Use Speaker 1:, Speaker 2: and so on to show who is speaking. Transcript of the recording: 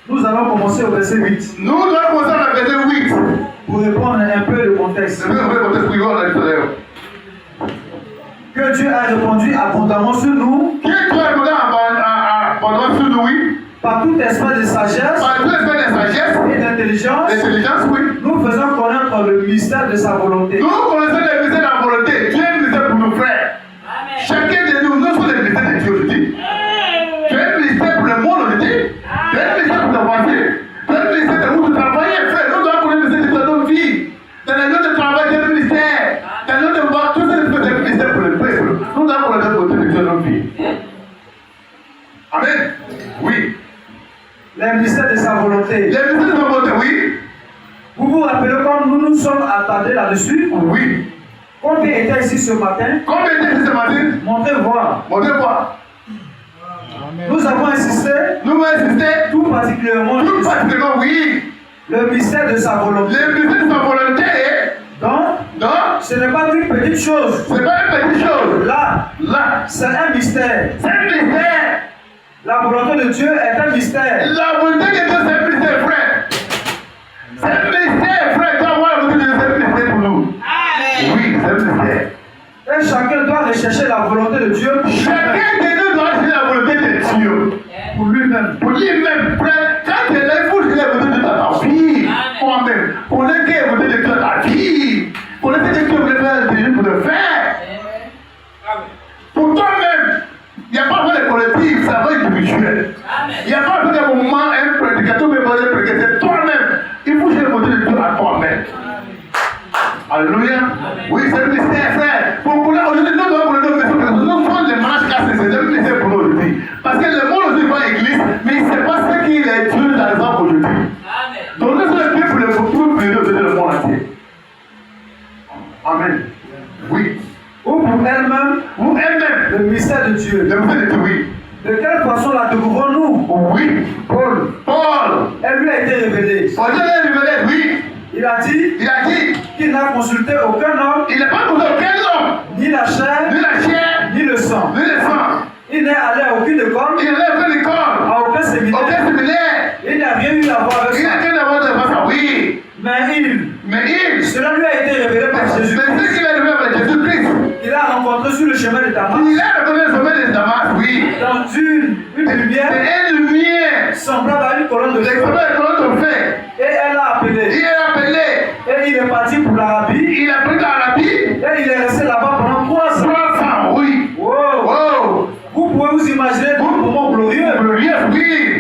Speaker 1: Nous allons commencer au verset 8.
Speaker 2: Nous allons commencer au verset 8.
Speaker 1: Pour répondre un peu le contexte. Que Dieu a répondu abondamment sur nous.
Speaker 2: Que Dieu a répondu abondamment sur nous, oui.
Speaker 1: Par tout esprit de sagesse.
Speaker 2: Par tout esprit de sagesse.
Speaker 1: Et d'intelligence.
Speaker 2: D'intelligence, oui.
Speaker 1: Nous faisons connaître le mystère de sa volonté.
Speaker 2: Nous connaissons le mystère de la volonté. Dieu est le mystère pour nos frères. Amen. Chacun de nous, nous sommes le mystère de Dieu aujourd'hui. Dieu est le mystère pour le monde aujourd'hui. Dieu est le mystère pour ta voiture. Dieu est le mystère de où tu travailles, frère. Nous devons connaître le mystère de notre vie. Dans les lieux de travail, Dieu est le mystère. Dans les lieux de voir, tout ça, c'est le mystère pour le peuple. Nous devons connaître le côté de Dieu dans notre vie. Amen. Oui.
Speaker 1: Le mystère de sa volonté.
Speaker 2: Le mystère de sa volonté, oui.
Speaker 1: Vous vous rappelez quand nous nous sommes attardés là-dessus?
Speaker 2: Oui.
Speaker 1: Combien était ici ce matin?
Speaker 2: Combien était ici ce matin?
Speaker 1: Montez voir.
Speaker 2: Montez voir.
Speaker 1: Nous avons insisté.
Speaker 2: Nous avons insisté.
Speaker 1: Tout particulièrement.
Speaker 2: Tout particulièrement, oui.
Speaker 1: Le mystère de sa volonté.
Speaker 2: Le mystère de sa volonté.
Speaker 1: Donc, ce n'est pas une petite chose.
Speaker 2: Ce n'est pas une petite chose.
Speaker 1: Là, c'est un mystère.
Speaker 2: C'est un mystère.
Speaker 1: La volonté de Dieu est un mystère.
Speaker 2: La volonté de Dieu, c'est un mystère, frère. C'est un mystère, frère. Toi, la volonté de Dieu, c'est un mystère pour nous. Amen. Oui, c'est un mystère.
Speaker 1: Et chacun doit rechercher la volonté de Dieu.
Speaker 2: Chacun de nous doit rechercher la volonté de Dieu.
Speaker 1: Pour lui-même.
Speaker 2: Pour lui-même, frère. Quand tu es là, il faut chercher la volonté de Dieu dans ta vie. Toi-même. Pour laquelle la volonté de Dieu dans ta vie. Pour laquelle Dieu voulait faire des choses pour le faire. Pour toi-même. Il n'y a pas de collectif, ça va être individuel. Il n'y a pas de moment, un prédicateur peut parler prédicateur. C'est toi-même. Il faut chercher la volonté de Dieu à toi-même. Alléluia. Oui, c'est le mystère, frère. Pour là, aujourd'hui, nous devons connaître le mystère. Nous sommes les malades cassés, c'est le mystère pour nous aujourd'hui. Parce que le monde aujourd'hui va à l'église, mais il ne sait pas ce qu'il est Dieu dans les hommes aujourd'hui. Donc nous sommes les pour le futur pour le monde entier. Amen. Oui.
Speaker 1: Ou pour elle-même.
Speaker 2: Ou elle-même.
Speaker 1: Le mystère de Dieu.
Speaker 2: Le mystère de Dieu, oui.
Speaker 1: De quelle façon la découvrons-nous?
Speaker 2: Oui.
Speaker 1: Paul. Elle lui a été révélée.
Speaker 2: Paul lui a été révélé, oui.
Speaker 1: Il a dit qu'il n'a consulté aucun homme.
Speaker 2: Il n'a pas consulté aucun homme.
Speaker 1: Ni la chair. Ni le sang. Il n'est allé à aucune école.
Speaker 2: Il n'est allé à aucune école.
Speaker 1: À aucun séminaire. Il n'a rien eu à voir avec ça.
Speaker 2: Il n'a rien à voir avec ça, oui.
Speaker 1: Mais cela lui a été révélé par Jésus.
Speaker 2: Mais ce qu'il a révélé par Jésus-Christ.
Speaker 1: Il a rencontré sur le chemin de Damas.
Speaker 2: Il a rencontré le chemin de Damas, oui.
Speaker 1: Dans une lumière.
Speaker 2: C'est une lumière.
Speaker 1: Semblable à une colonne de feu.
Speaker 2: Semblable